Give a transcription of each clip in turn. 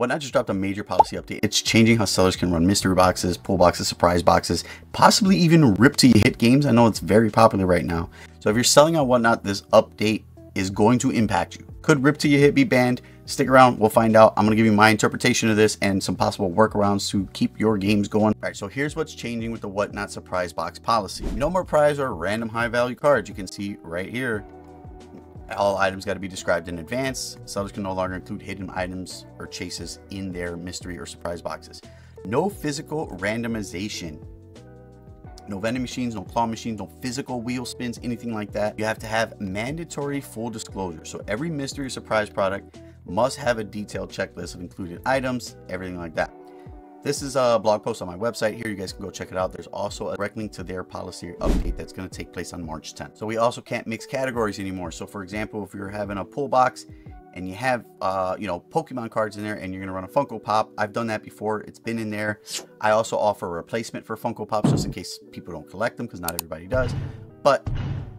Whatnot just dropped a major policy update. It's changing how sellers can run mystery boxes, pull boxes, surprise boxes, possibly even rip till you hit games. I know it's very popular right now. So if you're selling on Whatnot, this update is going to impact you. Could rip till you hit be banned? Stick around, we'll find out. I'm going to give you my interpretation of this and some possible workarounds to keep your games going. All right, so here's what's changing with the Whatnot surprise box policy. No more prize or random high value cards. You can see right here, all items got to be described in advance. Sellers can no longer include hidden items or chases in their mystery or surprise boxes. No physical randomization. No vending machines, no claw machines, no physical wheel spins, anything like that. You have to have mandatory full disclosure. So every mystery or surprise product must have a detailed checklist of included items, everything like that. This is a blog post on my website here. You guys can go check it out. There's also a direct link to their policy update that's going to take place on March 10th. So we also can't mix categories anymore. So for example, if you're having a pull box and you have, Pokemon cards in there and you're going to run a Funko Pop, I've done that before. It's been in there. I also offer a replacement for Funko Pops just in case people don't collect them, because not everybody does. But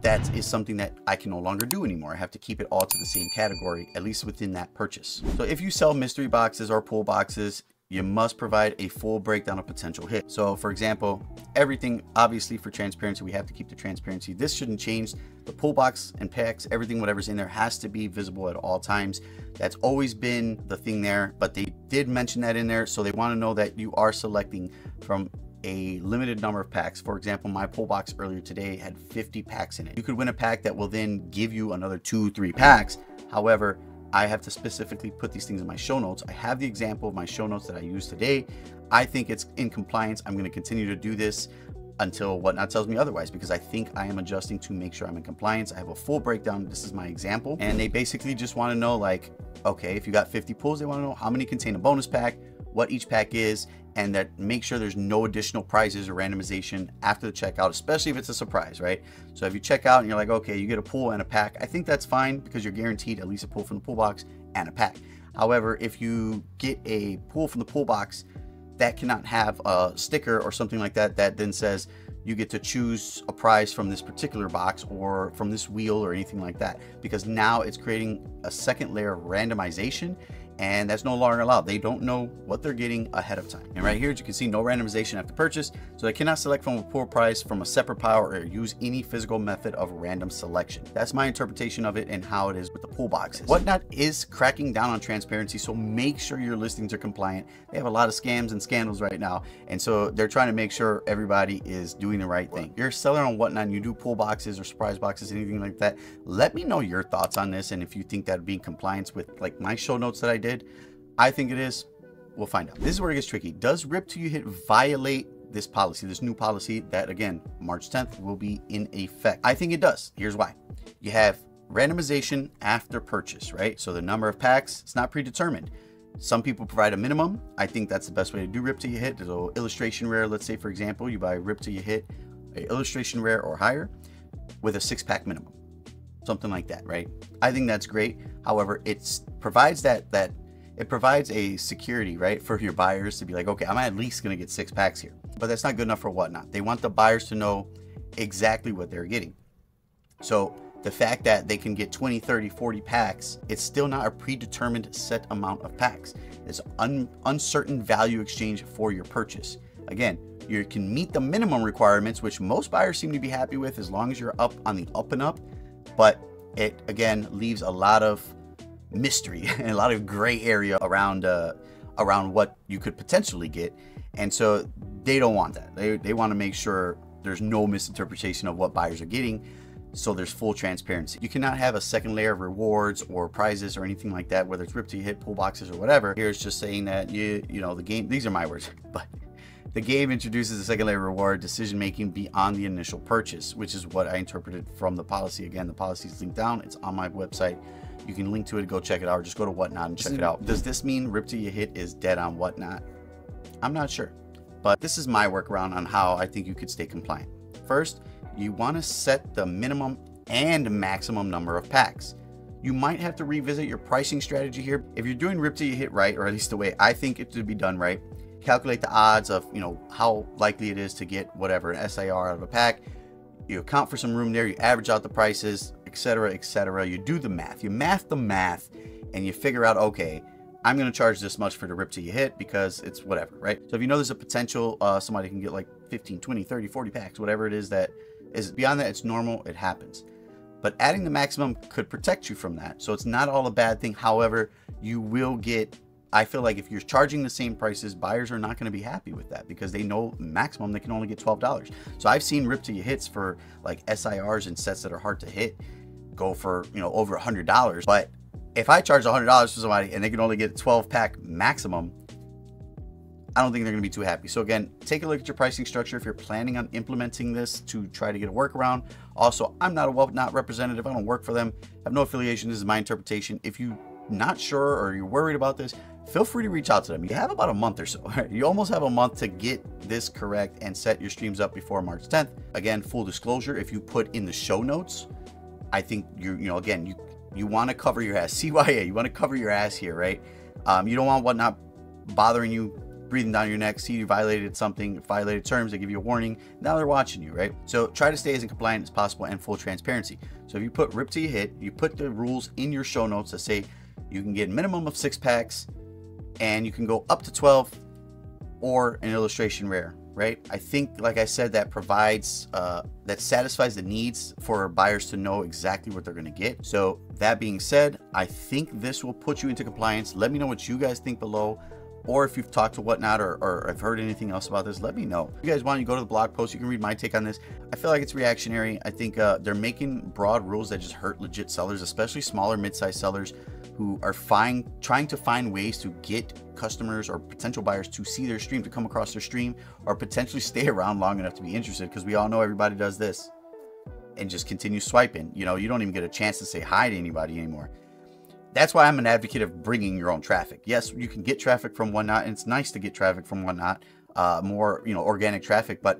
that is something that I can no longer do anymore. I have to keep it all to the same category, at least within that purchase. So if you sell mystery boxes or pull boxes, you must provide a full breakdown of potential hits. So for example, everything, obviously for transparency, we have to keep the transparency. This shouldn't change. The pull box and packs, everything, whatever's in there has to be visible at all times. That's always been the thing there, but they did mention that in there. So they want to know that you are selecting from a limited number of packs. For example, my pull box earlier today had 50 packs in it. You could win a pack that will then give you another 2-3 packs. However, I have to specifically put these things in my show notes. I have the example of my show notes that I used today. I think it's in compliance. I'm going to continue to do this until Whatnot tells me otherwise, because I think I am adjusting to make sure I'm in compliance. I have a full breakdown. This is my example. And they basically just want to know, like, okay, if you got 50 pulls, they want to know how many contain a bonus pack, what each pack is, and that make sure there's no additional prizes or randomization after the checkout, especially if it's a surprise, right? So if you check out and you're like, okay, you get a pull and a pack, I think that's fine because you're guaranteed at least a pull from the pull box and a pack. However, if you get a pull from the pull box that cannot have a sticker or something like that, that then says you get to choose a prize from this particular box or from this wheel or anything like that, because now it's creating a second layer of randomization, and that's no longer allowed. They don't know what they're getting ahead of time. And right here, as you can see, no randomization after purchase. So they cannot select from a pull prize from a separate pile or use any physical method of random selection. That's my interpretation of it and how it is with the pull boxes. Whatnot is cracking down on transparency, so make sure your listings are compliant. They have a lot of scams and scandals right now, and so they're trying to make sure everybody is doing the right thing. If you're a seller on Whatnot and you do pull boxes or surprise boxes, anything like that, let me know your thoughts on this, and if you think that would be in compliance with like my show notes that I did. I think it is. We'll find out. This is where it gets tricky. Does Rip Till You Hit violate this policy, this new policy that, again, March 10th will be in effect? I think it does. Here's why. You have randomization after purchase, right? So the number of packs, it's not predetermined. Some people provide a minimum. I think that's the best way to do Rip Till You Hit. There's an illustration rare. Let's say, for example, you buy Rip Till You Hit, a illustration rare or higher with a 6-pack minimum. Something like that, right? I think that's great. However, it provides it provides a security, right, for your buyers to be like, okay, I'm at least going to get 6 packs here. But that's not good enough for Whatnot. They want the buyers to know exactly what they're getting. So the fact that they can get 20, 30, 40 packs, it's still not a predetermined set amount of packs. It's uncertain value exchange for your purchase. Again, you can meet the minimum requirements, which most buyers seem to be happy with as long as you're up on the up and up. But it, again, leaves a lot of mystery and a lot of gray area around what you could potentially get. And so they don't want that. They want to make sure there's no misinterpretation of what buyers are getting. So there's full transparency. You cannot have a second layer of rewards or prizes or anything like that, whether it's Rip Till You Hit, pull boxes, or whatever. Here it's just saying that you know, the game, these are my words, but the game introduces a second layer reward decision making beyond the initial purchase, which is what I interpreted from the policy. Again, the policy is linked down. It's on my website. You can link to it, go check it out, or just go to Whatnot and check it out. Does this mean Rip Till You Hit is dead on Whatnot? I'm not sure, but this is my workaround on how I think you could stay compliant. First, you want to set the minimum and maximum number of packs. You might have to revisit your pricing strategy here. If you're doing Rip Till You Hit right, or at least the way I think it to be done right, calculate the odds of, you know, how likely it is to get whatever, an SIR out of a pack. You account for some room there, you average out the prices, etc., etc. You do the math, you math the math, and you figure out, okay, I'm going to charge this much for the rip till you hit because it's whatever, right? So if you know there's a potential somebody can get like 15, 20, 30, 40 packs, whatever it is that is beyond that, it's normal, it happens. But adding the maximum could protect you from that. So it's not all a bad thing. However, you will get, I feel like if you're charging the same prices, buyers are not going to be happy with that because they know maximum they can only get $12. So I've seen rip till you hits for like SIRs and sets that are hard to hit go for, you know, over $100. But if I charge $100 for somebody and they can only get a 12 pack maximum, I don't think they're going to be too happy. So again, take a look at your pricing structure if you're planning on implementing this to try to get a workaround. Also, I'm not a Whatnot representative. I don't work for them. I have no affiliation. This is my interpretation. If you're not sure or you're worried about this, feel free to reach out to them. You have about a month or so. You almost have a month to get this correct and set your streams up before March 10th. Again, full disclosure, if you put in the show notes, I think you want to cover your ass. CYA, you want to cover your ass here, right? You don't want Whatnot bothering you, breathing down your neck, see you violated something, violated terms, they give you a warning. Now they're watching you, right? So try to stay as compliant as possible and full transparency. So if you put rip till you hit, you put the rules in your show notes that say you can get a minimum of 6 packs and you can go up to 12 or an illustration rare, right? I think, like I said, that provides, that satisfies the needs for buyers to know exactly what they're going to get. So that being said, I think this will put you into compliance. Let me know what you guys think below. Or if you've talked to Whatnot or have heard anything else about this, let me know. If you guys want, you go to the blog post, you can read my take on this. I feel like it's reactionary. I think they're making broad rules that just hurt legit sellers, especially smaller mid-sized sellers who are trying to find ways to get customers or potential buyers to see their stream, to come across their stream, or potentially stay around long enough to be interested, because we all know everybody does this and just continue swiping. You know, you don't even get a chance to say hi to anybody anymore. That's why I'm an advocate of bringing your own traffic. Yes, you can get traffic from Whatnot, and it's nice to get traffic from Whatnot, more, you know, organic traffic, but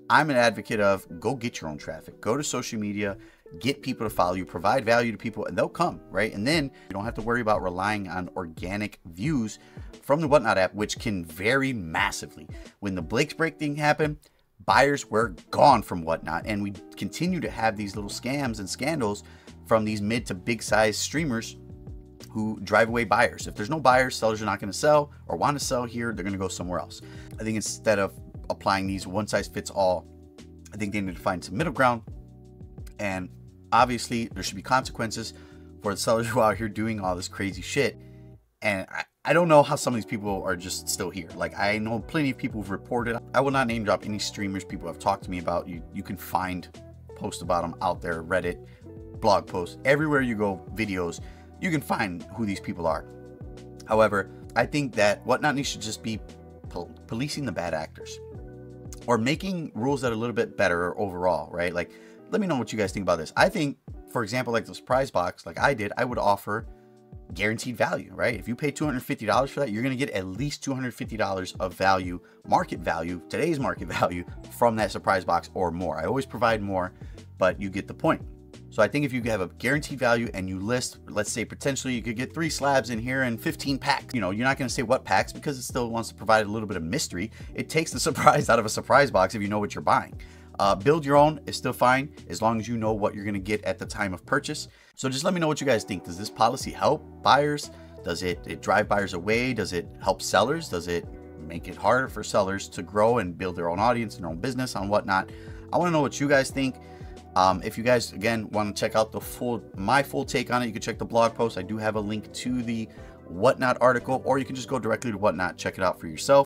I'm an advocate of go get your own traffic. Go to social media, get people to follow you, provide value to people, and they'll come, right? And then you don't have to worry about relying on organic views from the Whatnot app, which can vary massively. When the Blake's Break thing happened, buyers were gone from Whatnot, and we continue to have these little scams and scandals from these mid to big size streamers who drive away buyers. If there's no buyers, sellers are not going to sell or want to sell here. They're going to go somewhere else. I think instead of applying these one size fits all, I think they need to find some middle ground. And obviously there should be consequences for the sellers who are out here doing all this crazy shit. And I don't know how some of these people are just still here. Like, I know plenty of people who've reported. I will not name drop any streamers people have talked to me about. You can find posts about them out there, Reddit, blog posts, everywhere you go, videos. You can find who these people are. However, I think that Whatnot needs to just be policing the bad actors, or making rules that are a little bit better overall, right? Like, let me know what you guys think about this. I think, for example, like the surprise box, like I did, I would offer guaranteed value, right? If you pay $250 for that, you're going to get at least $250 of value, market value, today's market value from that surprise box or more. I always provide more, but you get the point. So I think if you have a guaranteed value and you list, let's say potentially you could get 3 slabs in here and 15 packs, you know, you're not going to say what packs because it still wants to provide a little bit of mystery. It takes the surprise out of a surprise box if you know what you're buying. Build your own is still fine as long as you know what you're going to get at the time of purchase. So just let me know what you guys think. Does this policy help buyers? Does it drive buyers away? Does it help sellers? Does it make it harder for sellers to grow and build their own audience and their own business on Whatnot? I want to know what you guys think. If you guys, again, want to check out my full take on it, you can check the blog post. I do have a link to the Whatnot article, or you can just go directly to Whatnot, check it out for yourself.